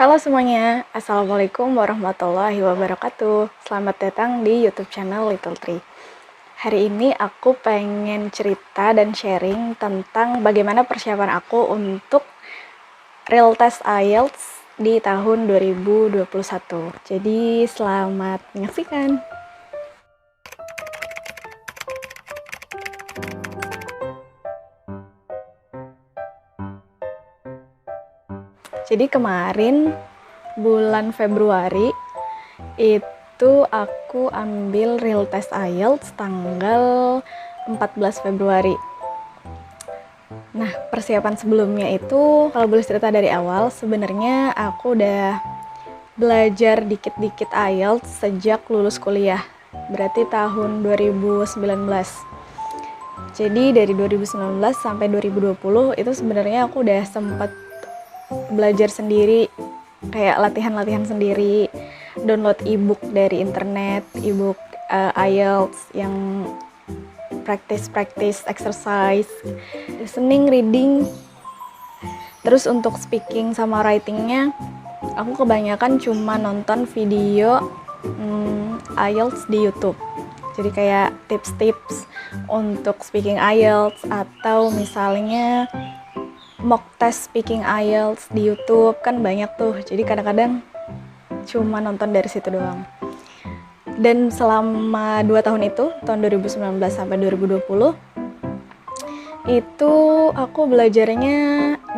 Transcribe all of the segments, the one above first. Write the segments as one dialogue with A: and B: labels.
A: Halo semuanya, Assalamualaikum warahmatullahi wabarakatuh. Selamat datang di YouTube channel Little Tree. Hari ini aku pengen cerita dan sharing tentang bagaimana persiapan aku untuk real test IELTS di tahun 2021. Jadi selamat menyaksikan. Jadi kemarin bulan Februari itu aku ambil real test IELTS tanggal 14 Februari. Nah, persiapan sebelumnya itu kalau boleh cerita dari awal, sebenarnya aku udah belajar dikit-dikit IELTS sejak lulus kuliah. Berarti tahun 2019. Jadi dari 2019 sampai 2020 itu sebenarnya aku udah sempat belajar sendiri, kayak latihan-latihan sendiri, download ebook dari internet, ebook IELTS yang practice exercise, listening, reading. Terus untuk speaking sama writingnya, aku kebanyakan cuma nonton video IELTS di YouTube. Jadi kayak tips-tips untuk speaking IELTS, atau misalnya mock test speaking IELTS di YouTube, kan banyak tuh. Jadi kadang-kadang cuma nonton dari situ doang. Dan selama 2 tahun itu, tahun 2019 sampai 2020, itu aku belajarnya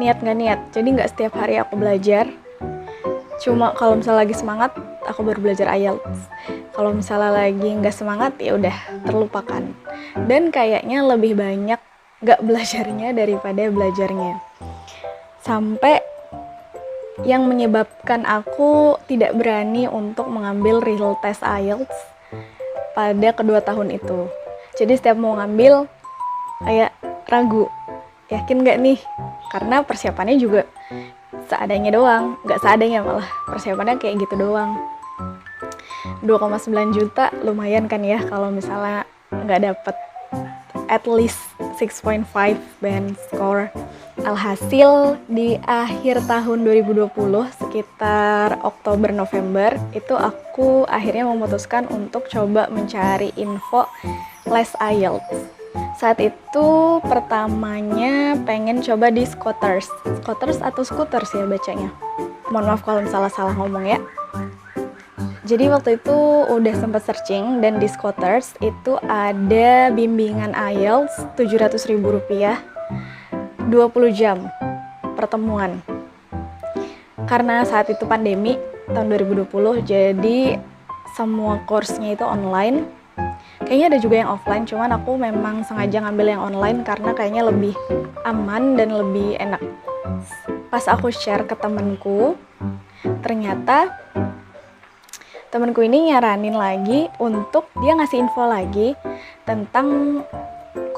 A: niat nggak niat. Jadi nggak setiap hari aku belajar. Cuma kalau misalnya lagi semangat, aku baru belajar IELTS. Kalau misalnya lagi nggak semangat, ya udah terlupakan. Dan kayaknya lebih banyak nggak belajarnya daripada belajarnya. Sampai yang menyebabkan aku tidak berani untuk mengambil real test IELTS pada kedua tahun itu. Jadi setiap mau ngambil, kayak ragu, yakin nggak nih? Karena persiapannya juga seadanya doang, nggak seadanya malah, persiapannya kayak gitu doang. 2,9 juta lumayan kan ya kalau misalnya nggak dapet at least 6.5 band score. Alhasil di akhir tahun 2020 sekitar Oktober-November itu aku akhirnya memutuskan untuk coba mencari info les IELTS. Saat itu pertamanya pengen coba di Scooters atau Scooters ya bacanya. Mohon maaf kalau salah ngomong ya. Jadi waktu itu udah sempat searching, dan di Scooters itu ada bimbingan IELTS Rp700.000, 20 jam pertemuan. Karena saat itu pandemi tahun 2020, jadi semua course-nya itu online. Kayaknya ada juga yang offline, cuman aku memang sengaja ngambil yang online karena kayaknya lebih aman dan lebih enak. Pas aku share ke temenku, ternyata temenku ini nyaranin lagi untuk dia ngasih info lagi tentang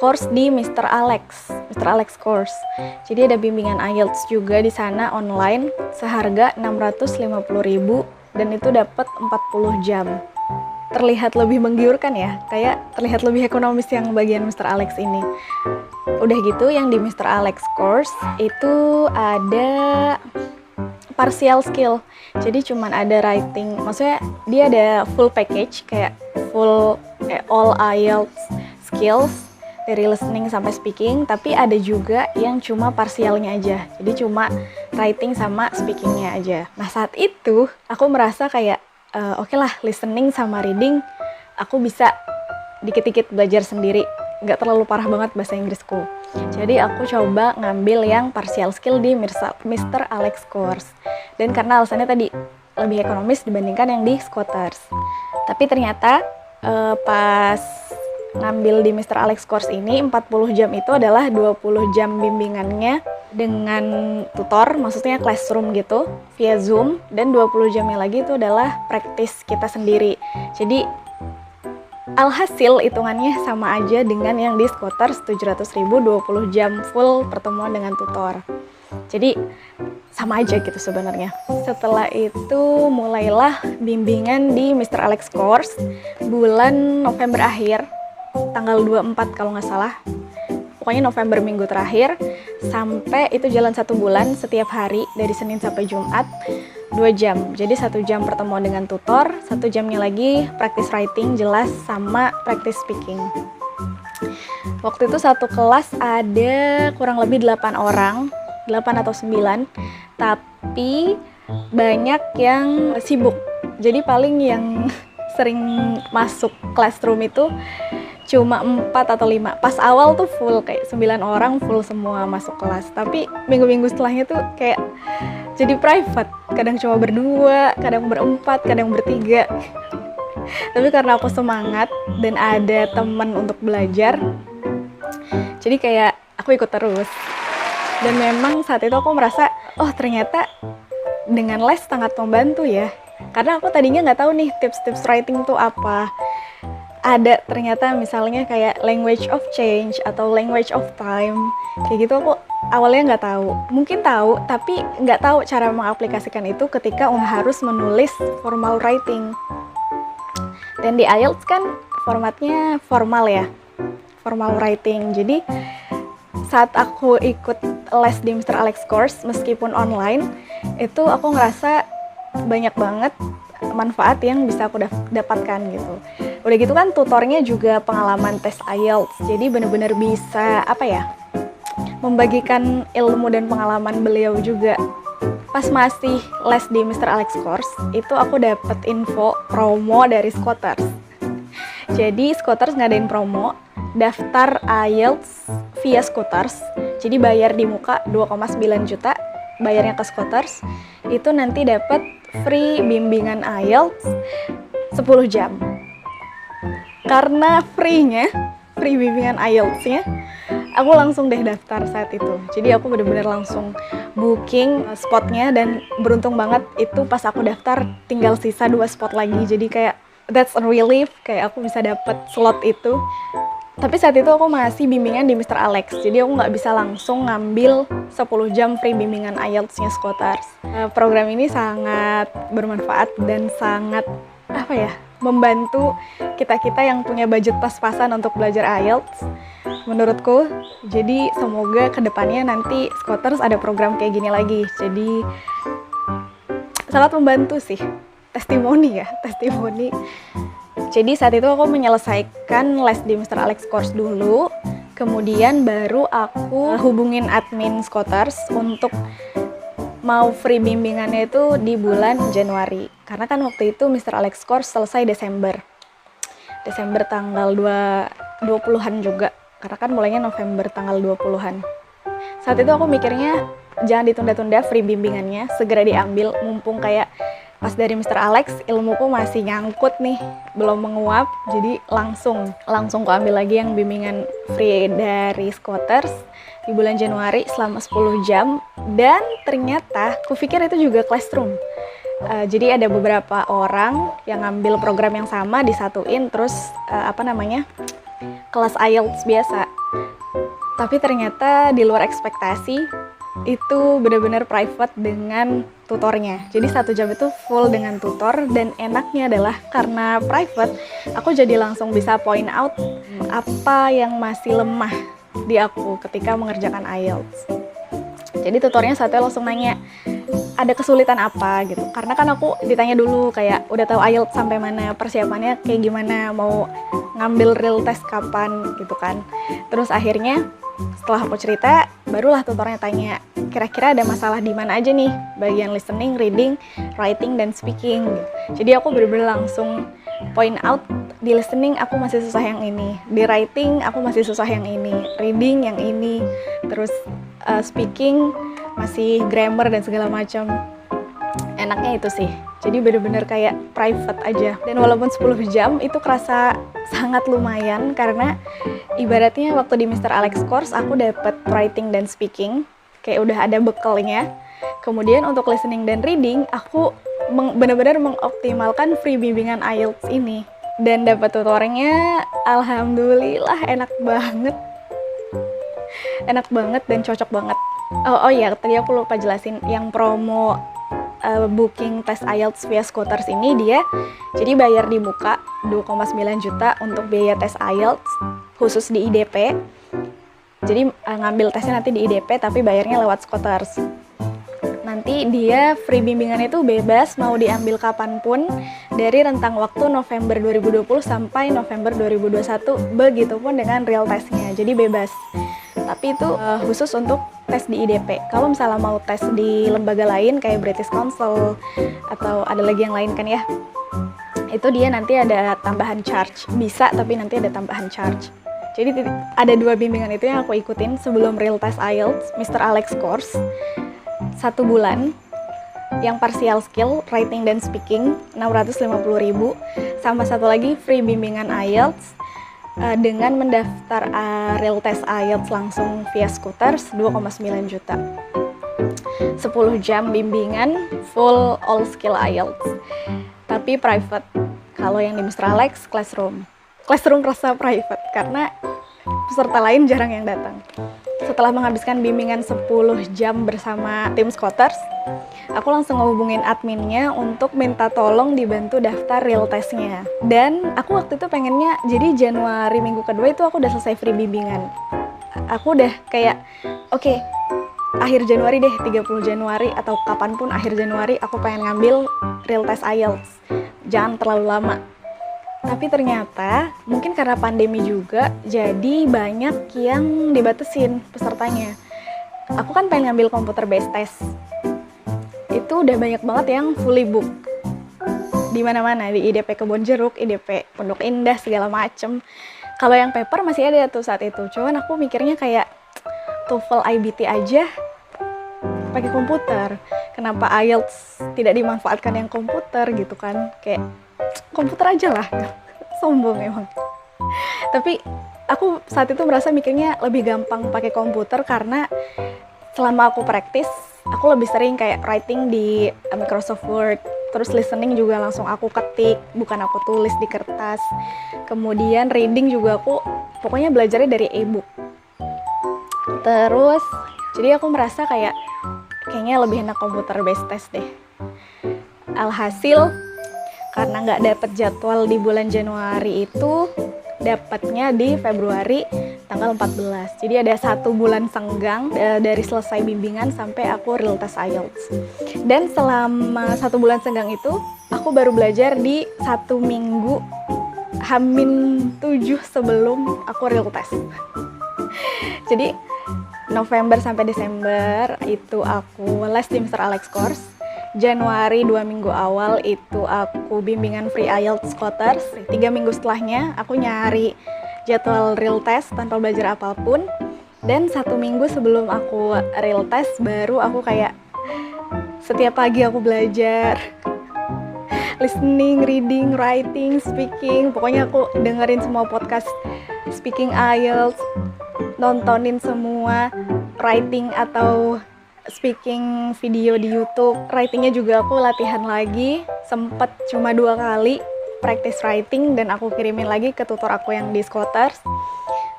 A: course di Mr. Alex course. Jadi ada bimbingan IELTS juga di sana online seharga 650.000 dan itu dapat 40 jam. Terlihat lebih menggiurkan ya, kayak terlihat lebih ekonomis yang bagian Mr. Alex ini. Udah gitu yang di Mr. Alex course itu ada partial skill. Jadi cuman ada writing, maksudnya dia ada full package, kayak full all IELTS skills dari listening sampai speaking, tapi ada juga yang cuma parsialnya aja. Jadi cuma writing sama speakingnya aja. Nah saat itu aku merasa kayak oke lah, listening sama reading aku bisa dikit-dikit belajar sendiri, nggak terlalu parah banget bahasa Inggrisku. Jadi aku coba ngambil yang partial skill di Mr. Alex course. Dan karena alasannya tadi lebih ekonomis dibandingkan yang di Scooters. Tapi ternyata pas ngambil di Mr. Alex course ini, 40 jam itu adalah 20 jam bimbingannya dengan tutor, maksudnya classroom gitu, via Zoom, dan 20 jamnya lagi itu adalah praktis kita sendiri. Jadi alhasil hitungannya sama aja dengan yang di Scooters 700.000, 20 jam full pertemuan dengan tutor. Jadi sama aja gitu sebenarnya. Setelah itu mulailah bimbingan di Mr. Alex course bulan November akhir, tanggal 24 kalau nggak salah. pokoknya November minggu terakhir, sampai itu jalan 1 bulan setiap hari dari Senin sampai Jumat 2 jam. Jadi 1 jam pertemuan dengan tutor, 1 jamnya lagi practice writing jelas sama practice speaking. Waktu itu satu kelas ada kurang lebih 8 orang, 8 atau 9, tapi banyak yang sibuk. Jadi paling yang sering masuk classroom itu cuma 4 atau 5. Pas awal tuh full, kayak 9 orang full semua masuk kelas. Tapi minggu-minggu setelahnya tuh kayak jadi private. Kadang cuma berdua, kadang berempat, kadang bertiga. Tapi karena aku semangat dan ada teman untuk belajar, jadi kayak aku ikut terus. Dan memang saat itu aku merasa, oh ternyata dengan les sangat membantu ya. Karena aku tadinya nggak tahu nih tips-tips writing tuh apa. Ada ternyata misalnya kayak language of change atau language of time, kayak gitu aku awalnya nggak tahu. Mungkin tahu, tapi nggak tahu cara mengaplikasikan itu ketika harus menulis formal writing. Dan di IELTS kan formatnya formal ya, formal writing. Jadi saat aku ikut les di Mr. Alex Course, meskipun online, itu aku ngerasa banyak banget manfaat yang bisa aku dapatkan gitu. Udah gitu kan tutornya juga pengalaman tes IELTS, jadi bener-bener bisa membagikan ilmu dan pengalaman beliau juga. Pas masih les di Mr. Alex Course, itu aku dapet info promo dari Scoters. Jadi Scoters ngadain promo, daftar IELTS via Scoters, jadi bayar di muka 2,9 juta, bayarnya ke Scoters, itu nanti dapat free bimbingan IELTS 10 jam. Karena free bimbingan IELTS-nya, aku langsung deh daftar saat itu. Jadi aku bener-bener langsung booking spotnya, dan beruntung banget itu pas aku daftar tinggal sisa 2 spot lagi. Jadi kayak that's a relief, kayak aku bisa dapet slot itu. Tapi saat itu aku masih bimbingan di Mr. Alex, jadi aku nggak bisa langsung ngambil 10 jam free bimbingan IELTS-nya Scoters. Program ini sangat bermanfaat dan sangat membantu kita-kita yang punya budget pas-pasan untuk belajar IELTS, menurutku. Jadi semoga kedepannya nanti Scoters ada program kayak gini lagi. Jadi sangat membantu sih, testimoni. Jadi saat itu aku menyelesaikan les di Mr. Alex Course dulu, kemudian baru aku hubungin admin Scoters untuk mau free bimbingannya itu di bulan Januari. Karena kan waktu itu Mr. Alex Course selesai Desember tanggal 20-an juga. Karena kan mulainya November tanggal 20-an. Saat itu aku mikirnya jangan ditunda-tunda free bimbingannya, segera diambil, mumpung kayak pas dari Mr. Alex ilmuku masih nyangkut nih, belum menguap. Jadi langsung ku ambil lagi yang bimbingan free dari Scoters di bulan Januari selama 10 jam. Dan ternyata kupikir itu juga classroom. Jadi ada beberapa orang yang ngambil program yang sama, disatuin, terus kelas IELTS biasa. Tapi ternyata di luar ekspektasi, itu benar-benar private dengan tutornya. Jadi 1 jam itu full dengan tutor, dan enaknya adalah karena private, aku jadi langsung bisa point out apa yang masih lemah di aku ketika mengerjakan IELTS. Jadi tutornya saat itu langsung nanya, ada kesulitan apa gitu. Karena kan aku ditanya dulu kayak udah tahu IELTS sampai mana, persiapannya kayak gimana, mau ngambil real test kapan gitu kan. Terus akhirnya setelah aku cerita, barulah tutornya tanya, kira-kira ada masalah di mana aja nih, bagian listening, reading, writing, dan speaking gitu. Jadi aku bener-bener langsung point out, di listening aku masih susah yang ini, di writing aku masih susah yang ini, reading yang ini, terus speaking masih grammar dan segala macam. Enaknya itu sih, jadi bener-bener kayak private aja. Dan walaupun 10 jam itu kerasa sangat lumayan, karena ibaratnya waktu di Mr. Alex Course aku dapat writing dan speaking, kayak udah ada bekalnya. Kemudian untuk listening dan reading, aku benar-benar mengoptimalkan free bimbingan IELTS ini. Dan dapat tutornya, alhamdulillah enak banget dan cocok banget. Oh iya, tadi aku lupa jelasin, yang promo booking tes IELTS via Scoters ini, dia jadi bayar di muka 2,9 juta untuk biaya tes IELTS khusus di IDP. Jadi ngambil tesnya nanti di IDP tapi bayarnya lewat Scholars. Nanti dia free bimbingan itu bebas mau diambil kapanpun dari rentang waktu November 2020 sampai November 2021, begitupun dengan real testnya, jadi bebas. Tapi itu khusus untuk tes di IDP. Kalau misalnya mau tes di lembaga lain kayak British Council atau ada lagi yang lain kan ya, itu dia nanti ada tambahan charge. Bisa, tapi nanti ada tambahan charge. Jadi ada 2 bimbingan itu yang aku ikutin sebelum real test IELTS, Mr. Alex Course. 1 bulan yang partial skill, writing dan speaking 650.000, sama satu lagi free bimbingan IELTS dengan mendaftar real test IELTS langsung via Scholars 2,9 juta. 10 jam bimbingan full all skill IELTS, tapi private. Kalau yang di Mr. Alex Classroom rasa private karena peserta lain jarang yang datang. Setelah menghabiskan bimbingan 10 jam bersama tim Scholars, aku langsung ngehubungin adminnya untuk minta tolong dibantu daftar real testnya. Dan aku waktu itu pengennya, jadi Januari minggu kedua itu aku udah selesai free bimbingan. Aku udah kayak, oke, akhir Januari deh, 30 Januari atau kapanpun akhir Januari aku pengen ngambil real test IELTS. Jangan terlalu lama. Tapi ternyata mungkin karena pandemi juga, jadi banyak yang dibatasin pesertanya. Aku kan pengen ngambil computer based test. Itu udah banyak banget yang fully book. Di mana-mana, di IDP Kebonjeruk, IDP Pondok Indah, segala macem. Kalau yang paper masih ada tuh saat itu. Cuman aku mikirnya kayak TOEFL IBT aja pakai komputer. Kenapa IELTS tidak dimanfaatkan yang komputer gitu kan? Kayak komputer aja lah. Sombong emang. Tapi aku saat itu merasa mikirnya lebih gampang pakai komputer karena selama aku praktis, aku lebih sering kayak writing di Microsoft Word, terus listening juga langsung aku ketik, bukan aku tulis di kertas. Kemudian reading juga aku pokoknya belajarnya dari e-book. Terus jadi aku merasa kayaknya lebih enak komputer based test deh. Alhasil karena nggak dapet jadwal di bulan Januari itu, dapatnya di Februari tanggal 14. Jadi ada 1 bulan senggang dari selesai bimbingan sampai aku real test IELTS. Dan selama 1 bulan senggang itu, aku baru belajar di 1 minggu H-7 sebelum aku real test. Jadi November sampai Desember itu aku les di Mr. Alex Course. Januari 2 minggu awal itu aku bimbingan free IELTS Scholars. 3 minggu setelahnya aku nyari jadwal real test tanpa belajar apapun. Dan 1 minggu sebelum aku real test baru aku kayak setiap pagi aku belajar. Listening, reading, writing, speaking. Pokoknya aku dengerin semua podcast speaking IELTS, nontonin semua writing atau speaking video di YouTube. Writingnya juga aku latihan lagi, sempet cuma 2 kali practice writing dan aku kirimin lagi ke tutor aku yang di Scholars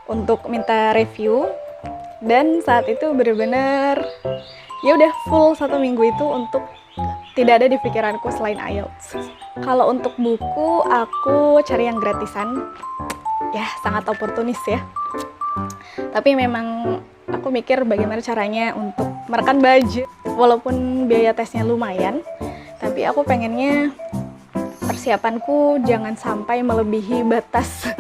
A: untuk minta review. Dan saat itu bener-bener ya udah full 1 minggu itu untuk tidak ada di pikiranku selain IELTS. Kalau untuk buku aku cari yang gratisan, ya sangat oportunis ya. Tapi memang aku mikir bagaimana caranya untuk menekan budget. Walaupun biaya tesnya lumayan, tapi aku pengennya persiapanku jangan sampai melebihi batas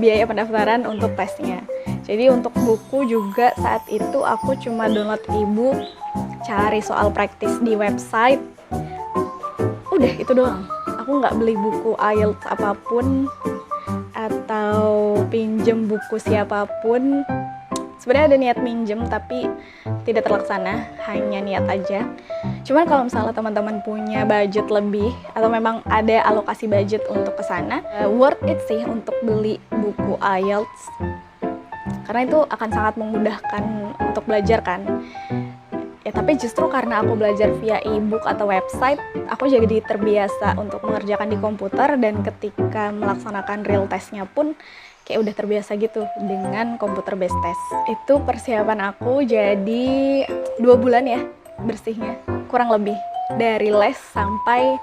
A: biaya pendaftaran untuk tesnya. Jadi untuk buku juga saat itu aku cuma download e-book, cari soal praktis di website. Udah itu doang. Aku nggak beli buku IELTS apapun atau pinjem buku siapapun. Sebenarnya ada niat minjem tapi tidak terlaksana, hanya niat aja. Cuman kalau misalnya teman-teman punya budget lebih atau memang ada alokasi budget untuk kesana, worth it sih untuk beli buku IELTS. Karena itu akan sangat memudahkan untuk belajar kan. Ya tapi justru karena aku belajar via e-book atau website, aku jadi terbiasa untuk mengerjakan di komputer dan ketika melaksanakan real testnya pun kayak udah terbiasa gitu dengan komputer based test. Itu persiapan aku jadi 2 bulan ya bersihnya, kurang lebih dari les sampai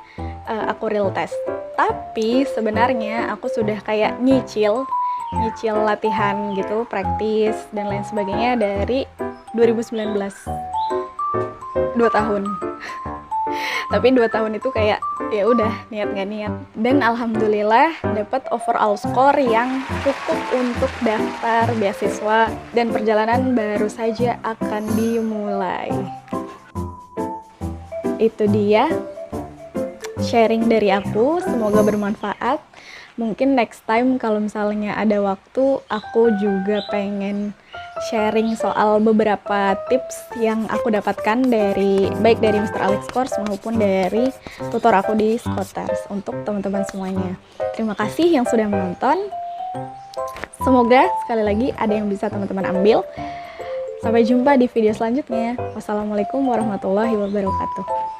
A: aku real test. Tapi sebenarnya aku sudah kayak nyicil nyicil latihan gitu, praktis dan lain sebagainya dari 2019. 2 tahun. Tapi 2 tahun itu kayak ya udah niat nggak niat, dan alhamdulillah dapat overall score yang cukup untuk daftar beasiswa, dan perjalanan baru saja akan dimulai. Itu dia sharing dari aku, semoga bermanfaat. Mungkin next time kalau misalnya ada waktu, aku juga pengen sharing soal beberapa tips yang aku dapatkan baik dari Mr. Alex Course maupun dari tutor aku di Scoters untuk teman-teman semuanya. Terima kasih yang sudah menonton. Semoga sekali lagi ada yang bisa teman-teman ambil. Sampai jumpa di video selanjutnya. Wassalamualaikum warahmatullahi wabarakatuh.